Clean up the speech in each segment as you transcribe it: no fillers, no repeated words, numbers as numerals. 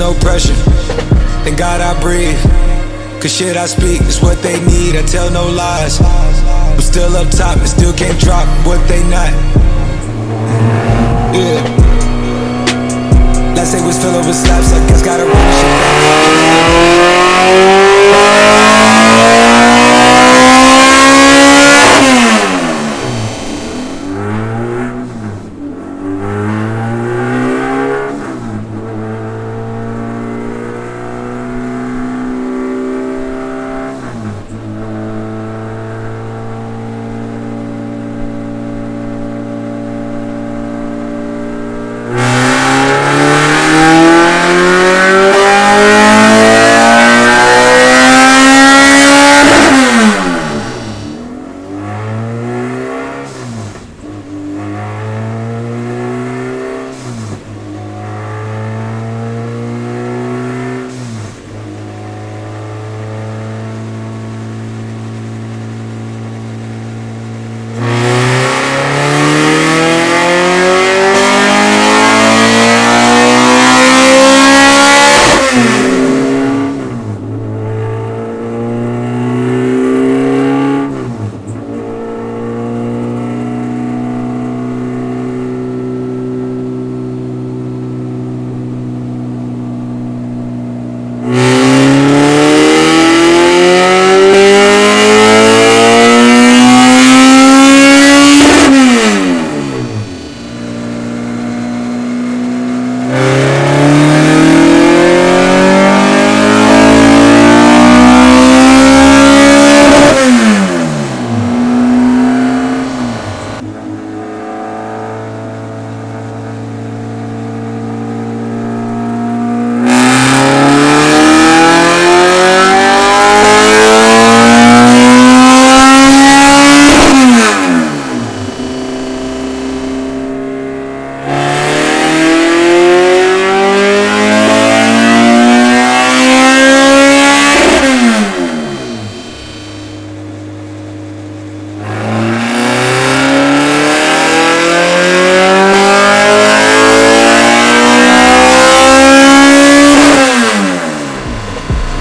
no pressure. Thank God I breathe, cause shit I speak is what they need. I tell no lies. I'm still up top and still can't drop what they not. Yeah. Last day was filled with slaps, I guess gotta run this shit back.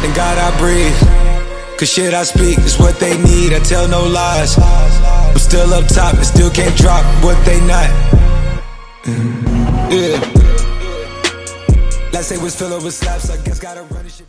Thank God I breathe, cause shit I speak is what they need. I tell no lies. I'm still up top and still can't drop what they not. Yeah. Last day was filled with slaps, I guess gotta run this shit.